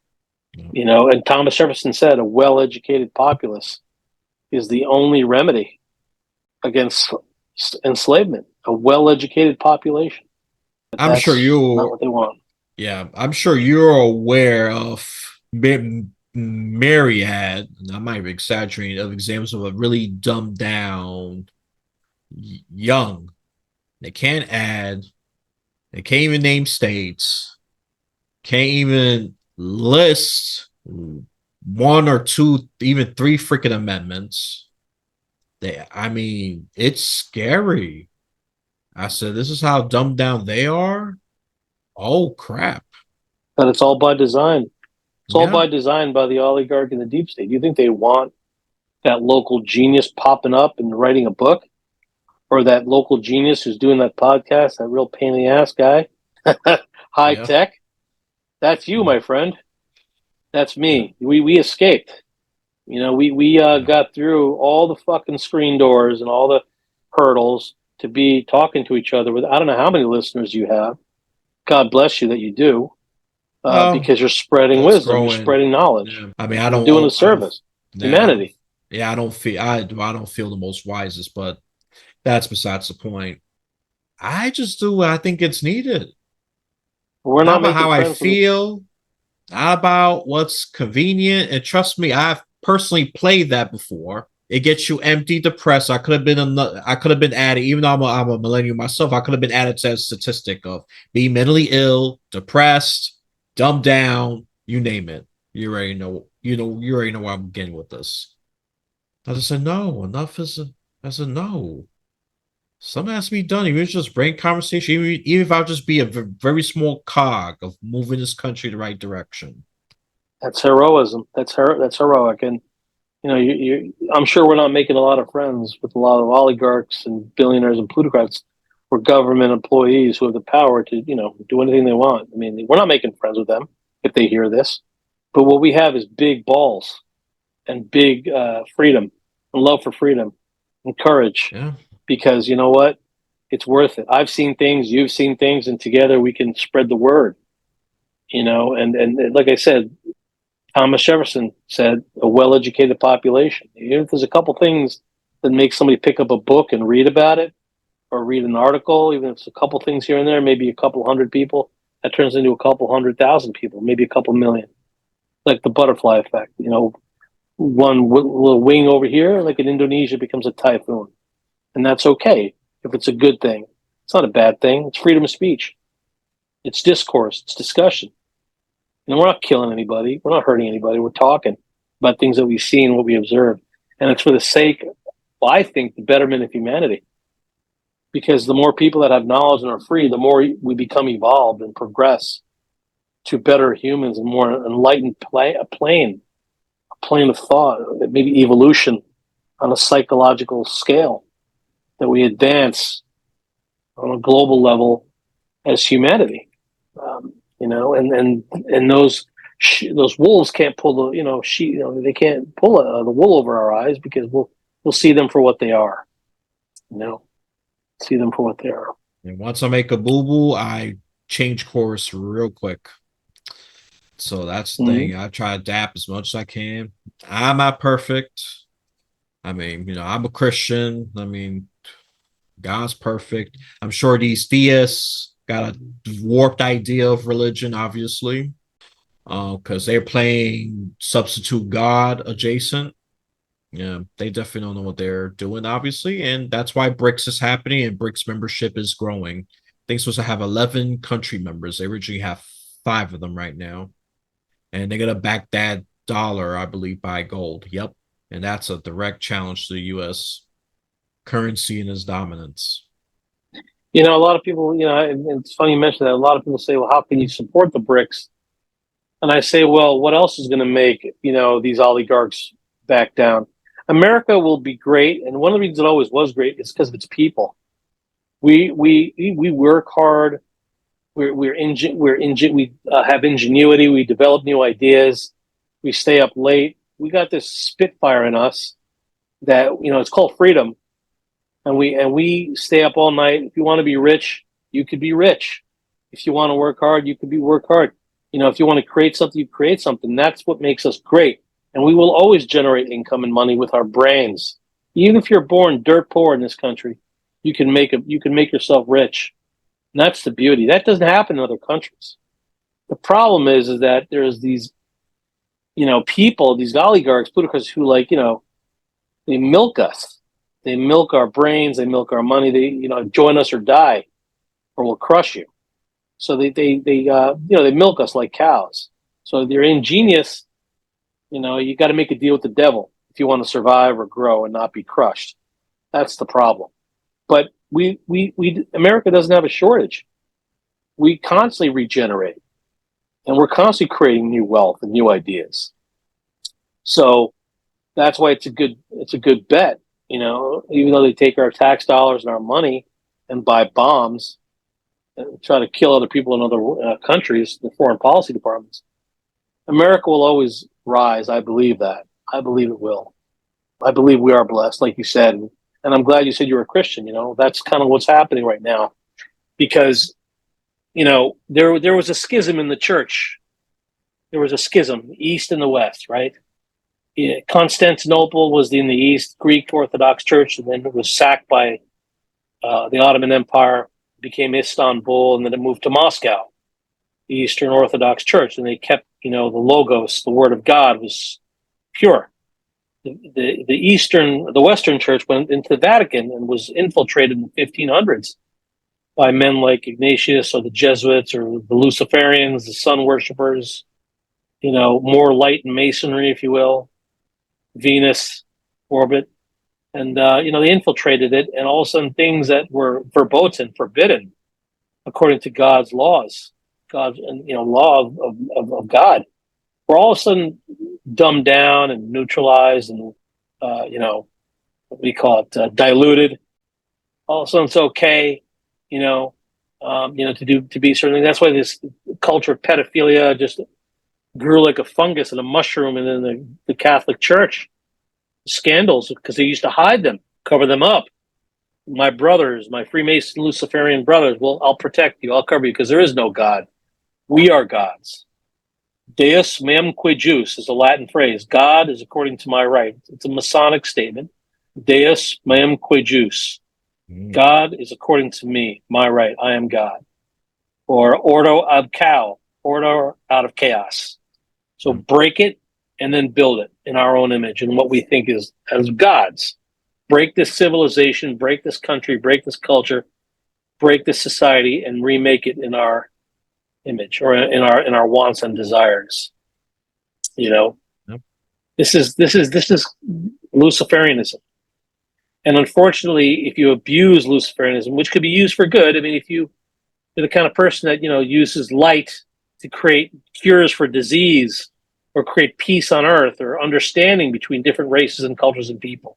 Yep. And Thomas Jefferson said a well-educated populace is the only remedy against enslavement. A well-educated population. But I'm sure that's not you. what they want. Yeah, I'm sure you're aware of myriad. I might be exaggerating of examples of a really dumbed down young. They can't add. They can't even name states. Can't even list one or two, even three freaking amendments. I mean, it's scary. I said, this is how dumbed down they are. Oh crap! But it's all by design. It's all Yeah, by design by the oligarch and the deep state. Do you think they want that local genius popping up and writing a book? Or that local genius who's doing that podcast, that real pain in the ass guy? High yeah, tech? That's you, my friend. That's yeah, me. We escaped. We yeah. got through all the fucking screen doors and all the hurdles to be talking to each other with, I don't know how many listeners you have. God bless you that you do, Well, because you're spreading it's wisdom, you're growing. spreading knowledge, Yeah. I mean, you're doing a service, yeah, humanity. yeah, I don't feel the most wisest, but that's besides the point. I just do what I think it's needed. We're Not not about making how I friends with. feel, not about what's convenient. And trust me, I've personally played that before. It gets you empty, depressed. I could have been added, even though I'm a millennial myself. I could have been added to a statistic of being mentally ill, depressed, dumbed down, you name it. You already know. You already know where I'm getting with this. I just said no. Enough is. I said no. Something has to be done. Even if it's just brain conversation, even if I'll just be a very small cog of moving this country the right direction. That's heroism. That's heroic. And I'm sure we're not making a lot of friends with a lot of oligarchs and billionaires and plutocrats or government employees who have the power to, do anything they want. I mean, we're not making friends with them if they hear this. But what we have is big balls and big freedom and love for freedom and courage, Yeah. because you know what? It's worth it. I've seen things, you've seen things, and together we can spread the word. And like I said, Thomas Jefferson said, a well-educated population. Even if there's a couple things that make somebody pick up a book and read about it, or read an article, even if it's a couple things here and there, maybe a couple hundred people, that turns into a couple 100,000 people, maybe a couple million, like the butterfly effect. One little wing over here, like in Indonesia, becomes a typhoon, and that's okay if it's a good thing. It's not a bad thing. It's freedom of speech. It's discourse. It's discussion. And we're not killing anybody. We're not hurting anybody. We're talking about things that we see and what we observe. And it's for the sake, well, I think, the betterment of humanity. Because the more people that have knowledge and are free, the more we become evolved and progress to better humans and more enlightened a plane of thought, maybe evolution on a psychological scale, that we advance on a global level as humanity. And those wolves can't pull the they can't pull the wool over our eyes, because we'll see them for what they are. You know, see them for what they are. And once I make a boo boo, I change course real quick. So that's the Mm-hmm. thing. I try to adapt as much as I can. I'm not perfect. I mean, I'm a Christian. I mean, God's perfect. I'm sure these theists got a warped idea of religion, obviously, because they're playing substitute God adjacent. Yeah, they definitely don't know what they're doing, obviously, and that's why BRICS is happening and BRICS membership is growing. They're supposed to have 11 country members. They originally have five of them right now, and they're gonna back that dollar, I believe, by gold. Yep, and that's a direct challenge to the U.S. currency and its dominance. A lot of people, it's funny you mention that. A lot of people say, well, how can you support the BRICS? And I say, well, what else is going to make, these oligarchs back down? America will be great. And one of the reasons it always was great is because of its people. We work hard. we have ingenuity. We develop new ideas. We stay up late. We got this spitfire in us that it's called freedom, and we stay up all night. If you want to be rich, you could be rich. If you want to work hard, you could work hard. If you want to create something, you create something. That's what makes us great, and we will always generate income and money with our brains. Even if you're born dirt poor in this country, you can make yourself rich. And that's the beauty. That doesn't happen in other countries. The problem is that there's these, people, these oligarchs, plutocrats who they milk us. They milk our brains. They milk our money. They, join us or die, or we'll crush you. So they milk us like cows. So they're ingenious. You got to make a deal with the devil if you want to survive or grow and not be crushed. That's the problem. But America doesn't have a shortage. We constantly regenerate, and we're constantly creating new wealth and new ideas. So that's why it's a good bet. Even though they take our tax dollars and our money and buy bombs and try to kill other people in other countries, the foreign policy departments, America will always rise. I believe that. I believe it will. I believe we are blessed, like you said. And I'm glad you said you're a Christian. That's kind of what's happening right now, because, there was a schism in the church. There was a schism, the East and the West, right? Constantinople was in the East, Greek Orthodox Church, and then it was sacked by the Ottoman Empire, became Istanbul, and then it moved to Moscow, the Eastern Orthodox Church, and they kept, the Logos, the Word of God was pure. The Western Church went into the Vatican and was infiltrated in the 1500s by men like Ignatius or the Jesuits or the Luciferians, the sun worshippers, more light and masonry, if you will, Venus orbit. And, they infiltrated it, and all of a sudden things that were verboten, forbidden, according to God's laws, God's, law of God, were all of a sudden dumbed down and neutralized and, what we call it, diluted. All of a sudden it's okay, to be certain things. That's why this culture of pedophilia just grew like a fungus and a mushroom in the Catholic Church. Scandals, because they used to hide them, cover them up. My brothers, my Freemason Luciferian brothers, well, I'll protect you, I'll cover you, because there is no God. We are gods. Deus meum que jus is a Latin phrase. God is according to my right. It's a Masonic statement. Deus meum que jus. God is according to me, my right. I am God. Or ordo ad chao, order out of chaos. So break it and then build it in our own image and what we think is as gods. Break this civilization, break this country, break this culture, break this society, and remake it in our image or in our wants and desires. Yep. This is Luciferianism. And unfortunately, if you abuse Luciferianism, which could be used for good, I mean, if you're the kind of person that, uses light to create cures for disease or create peace on earth or understanding between different races and cultures and people,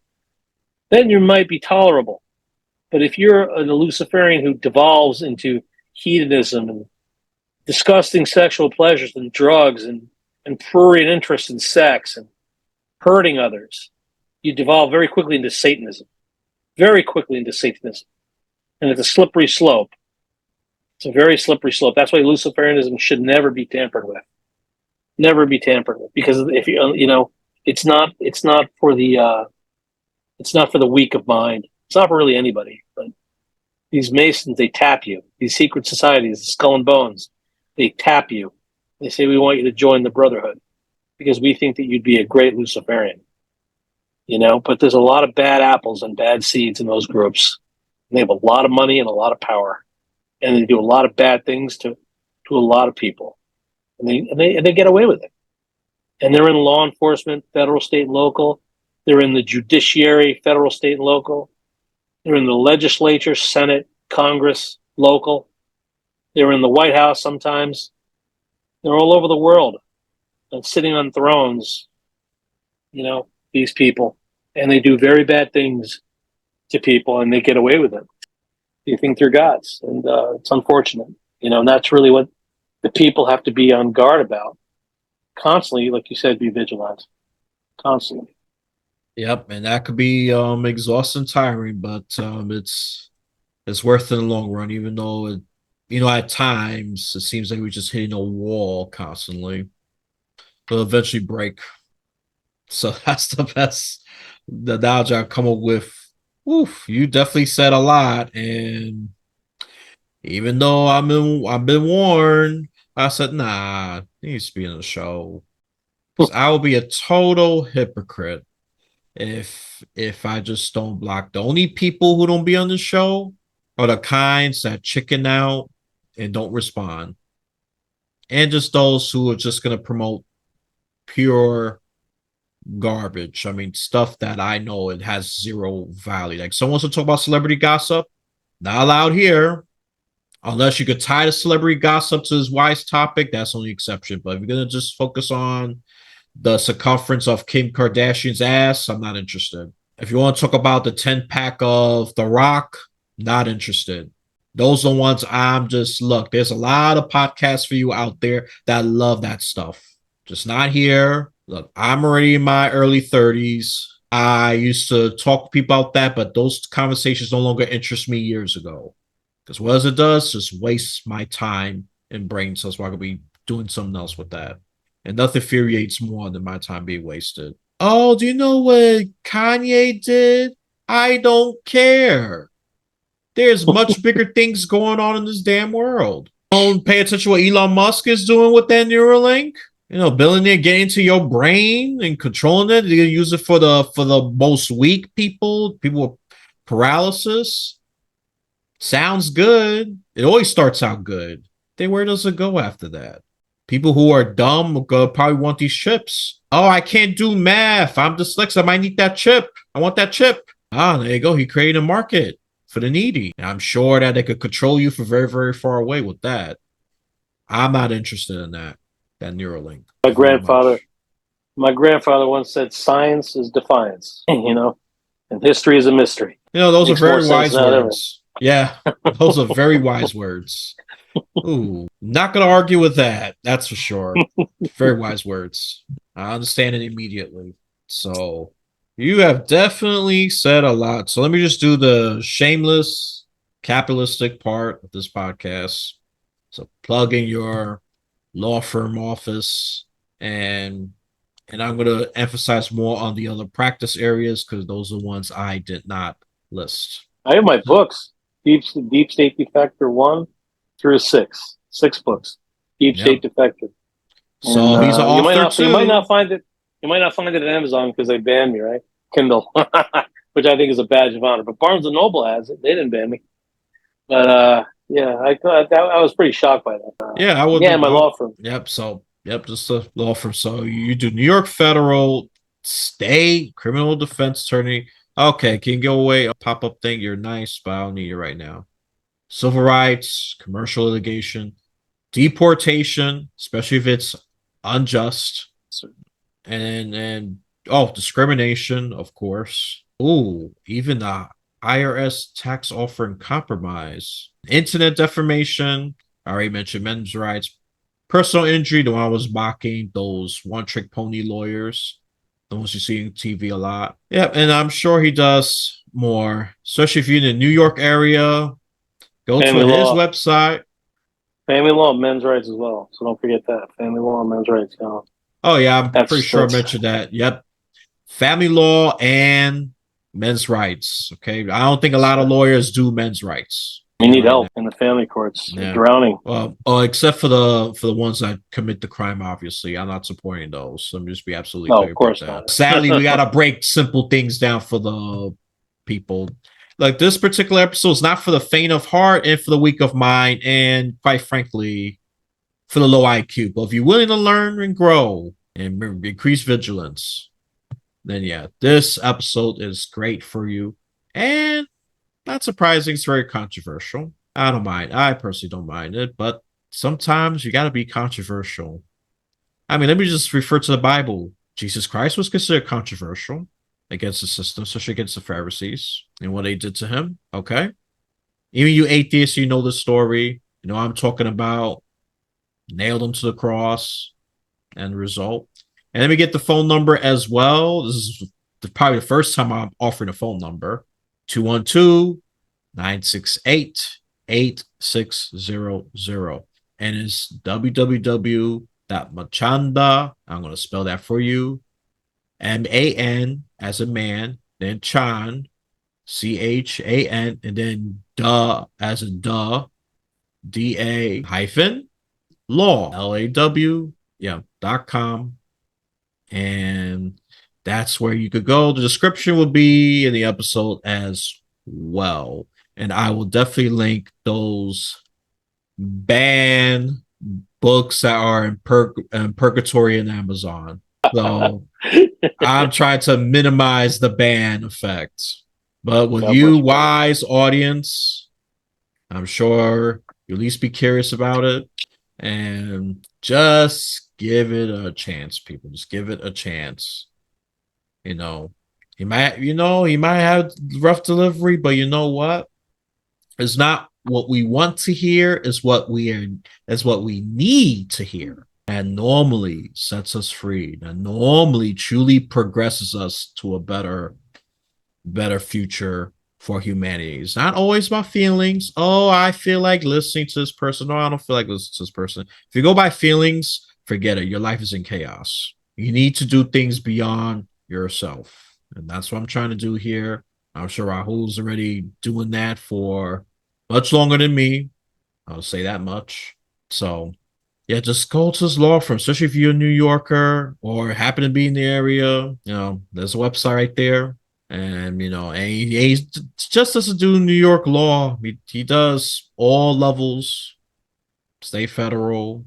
then you might be tolerable. But if you're a Luciferian who devolves into hedonism and disgusting sexual pleasures and drugs and prurient interest in sex and hurting others, you devolve very quickly into Satanism. Very quickly into Satanism. And it's a slippery slope. It's a very slippery slope. That's why Luciferianism should never be tampered with. Never be tampered with. Because if it's not for the weak of mind. It's not for really anybody. But these Masons, they tap you. These secret societies, the Skull and Bones, they tap you. They say, we want you to join the Brotherhood because we think that you'd be a great Luciferian. But there's a lot of bad apples and bad seeds in those groups. And they have a lot of money and a lot of power. And they do a lot of bad things to a lot of people. And they get away with it. And they're in law enforcement, federal, state, and local. They're in the judiciary, federal, state, and local. They're in the legislature, Senate, Congress, local. They're in the White House sometimes. They're all over the world and sitting on thrones, these people. And they do very bad things to people and they get away with it. They think they're gods. And it's unfortunate. And that's really what the people have to be on guard about constantly. Like you said, be vigilant constantly. Yep, and that could be exhausting, tiring, but it's worth it in the long run, even though at times it seems like we're just hitting a wall constantly. It'll eventually break. So that's the analogy I come up with. Oof, you definitely said a lot, and even though I've been warned, I said nah, it needs to be in the show. Because I will be a total hypocrite if I just don't block. The only people who don't be on the show are the kinds that chicken out and don't respond, and just those who are just gonna promote pure garbage. I mean, stuff that I know it has zero value. Like someone wants to talk about celebrity gossip, not allowed here. Unless you could tie the celebrity gossip to his wife's topic, that's only exception. But if you're gonna just focus on the circumference of Kim Kardashian's ass, I'm not interested. If you want to talk about the 10 pack of The Rock, not interested. Those are the ones I'm just look. There's a lot of podcasts for you out there that love that stuff. Just not here. Look, I'm already in my early 30s. I used to talk to people about that, but those conversations no longer interest me years ago. Because what does it does? Just waste my time and brain cells where I could be doing something else with that. And nothing infuriates more than my time being wasted. Oh, do you know what Kanye did? I don't care. There's much bigger things going on in this damn world. Don't pay attention to what Elon Musk is doing with that Neuralink. Billionaire getting into your brain and controlling it. They're gonna use it for the most weak people with paralysis. Sounds good. It always starts out good. Then where does it go after that? People who are dumb probably want these chips. Oh, I can't do math. I'm dyslexic. I might need that chip. I want that chip. Ah, there you go. He created a market for the needy. And I'm sure that they could control you from very, very far away with that. I'm not interested in that Neuralink. My grandfather once said, "Science is defiance," and history is a mystery. Those are very wise words. Yeah, those are very wise words. Ooh, not gonna argue with that. That's for sure. Very wise words. I understand it immediately. So you have definitely said a lot. So let me just do the shameless capitalistic part of this podcast. So plug in your law firm office, and I'm gonna emphasize more on the other practice areas because those are the ones I did not list. I have my books, Deep State Defector 1 through 6. 6 books. Deep State Defector. So he's an author too. You might not find it. You might not find it at Amazon because they banned me, right? Kindle, which I think is a badge of honor. But Barnes and Noble has it. They didn't ban me. But yeah, I was pretty shocked by that. Yeah, I would. Yeah, my law firm. Yep. So just a law firm. So you do New York federal, state, criminal defense attorney. Okay, can you go away? A pop-up thing. You're nice, but I don't need you right now. Civil rights, commercial litigation, deportation, especially if it's unjust, and discrimination, of course. Ooh, even the IRS tax offering compromise, internet defamation. I already mentioned men's rights, personal injury. The one I was mocking, those one-trick pony lawyers. The ones you see on TV a lot. Yeah, and I'm sure he does more, especially if you're in the New York area. Go to his website. Family law, men's rights as well. So don't forget that. Family law and men's rights. Oh, yeah, I'm pretty sure I mentioned that. Yep. Family law and men's rights. Okay. I don't think a lot of lawyers do men's rights. You need help in the family courts. Yeah. Drowning. Well, except for the ones that commit the crime, obviously. I'm not supporting those. Let me just be absolutely clear. Of course not. Sadly, we gotta break simple things down for the people. Like this particular episode is not for the faint of heart and for the weak of mind, and quite frankly, for the low IQ. But if you're willing to learn and grow and increase vigilance, then yeah, this episode is great for you. And not surprising, it's very controversial. I don't mind. I personally don't mind it, but sometimes you got to be controversial. I mean, let me just refer to the Bible. Jesus Christ was considered controversial against the system, especially against the Pharisees and what they did to him. Okay. Even you atheists, you know the story. You know what I'm talking about? Nailed them to the cross. End result. And let me get the phone number as well. This is probably the first time I'm offering a phone number. 212-968-8600. And it's www.manchanda. I'm going to spell that for you. MAN as a man, then Chan, CHAN, and then duh as a duh, DA hyphen law, LAW, yeah, .com. And that's where you could go. The description will be in the episode as well. And I will definitely link those banned books that are in purgatory in Amazon. So I'm trying to minimize the ban effect. But with God you, bless you, brother. wise audience, I'm sure you'll at least be curious about it. And just give it a chance, people. Just give it a chance. You know, he might have rough delivery, but you know what? It's not what we want to hear, is what we need to hear. And normally sets us free. And normally truly progresses us to a better future for humanity. It's not always my feelings. Oh, I feel like listening to this person. No, I don't feel like listening to this person. If you go by feelings, forget it. Your life is in chaos. You need to do things beyond yourself. And that's what I'm trying to do here. I'm sure Rahul's already doing that for much longer than me. I'll say that much. So, yeah, just go to his law firm, especially if you're a New Yorker or happen to be in the area. You know, there's a website right there. And, and he just doesn't do New York law. He does all levels, state, federal.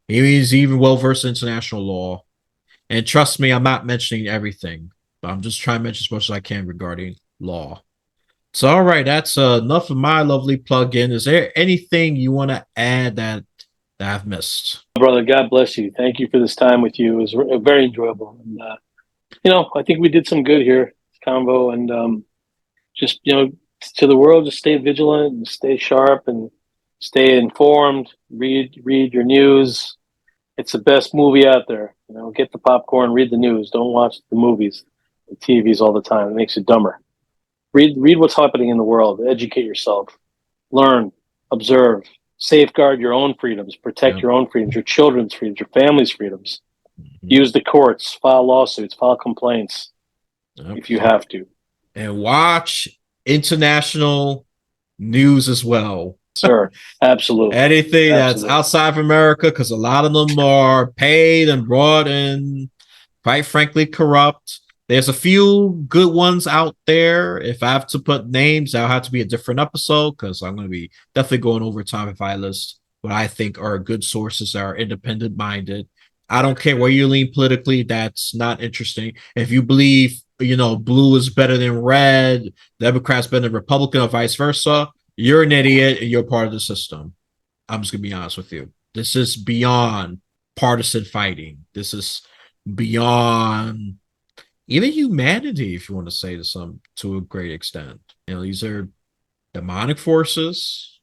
He's even well versed in international law. And trust me, I'm not mentioning everything, but I'm just trying to mention as much as I can regarding law. So, all right, that's enough of my lovely plug-in. Is there anything you want to add that I've missed? Brother, God bless you. Thank you for this time with you. It was very enjoyable. And, I think we did some good here, convo. And just, to the world, just stay vigilant and stay sharp and stay informed. Read your news. It's the best movie out there. Get the popcorn, read the news. Don't watch the movies, the TVs all the time. It makes you dumber. Read what's happening in the world. Educate yourself. Learn. Observe. Safeguard your own freedoms. Protect Yep. your own freedoms. Your children's freedoms. Your family's freedoms. Mhm. Use the courts. File lawsuits. File complaints Yep. if you have to. And watch international news as well. Sir, absolutely. Anything that's Absolutely. outside of America, because a lot of them are paid and brought in, quite frankly, corrupt. There's a few good ones out there. If I have to put names, that'll have to be a different episode because I'm going to be definitely going over time if I list what I think are good sources that are independent minded. I don't care where you lean politically. That's not interesting. If you believe, blue is better than red, Democrats better than Republican, or vice versa, you're an idiot and you're part of the system. I'm just gonna be honest with you. This is beyond partisan fighting. This is beyond even humanity, if you want to say to a great extent. These are demonic forces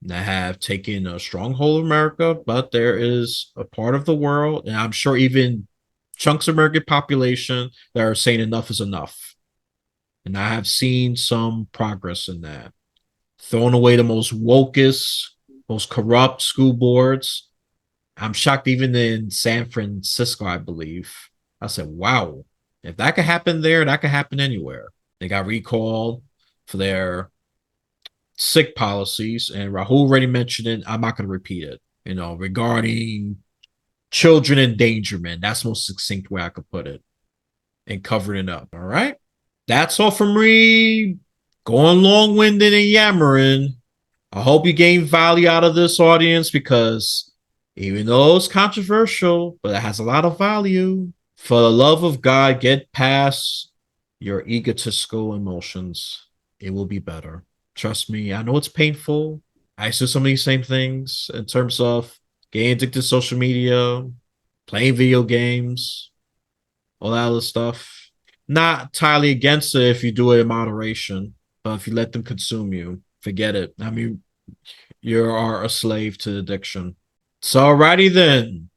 that have taken a stronghold of America, but there is a part of the world, and I'm sure even chunks of American population that are saying enough is enough. And I have seen some progress in that. Throwing away the most wokest, most corrupt school boards. I'm shocked even in San Francisco, I believe. I said, wow, if that could happen there, that could happen anywhere. They got recalled for their sick policies, and Rahul already mentioned it. I'm not going to repeat it. Regarding children endangerment, that's the most succinct way I could put it, and covering it up. All right, that's all from me. Going long winded and yammering. I hope you gain value out of this audience because even though it's controversial, but it has a lot of value. For the love of God, get past your egotistical emotions. It will be better. Trust me. I know it's painful. I do some of these same things in terms of getting addicted to social media, playing video games, all that other stuff. Not entirely against it if you do it in moderation, but if you let them consume you, forget it. I mean, You are a slave to addiction. So, alrighty then.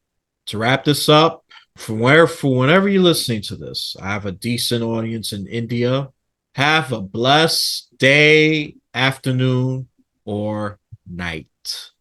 To wrap this up, for whenever you're listening to this, I have a decent audience in India. Have a blessed day, afternoon, or night.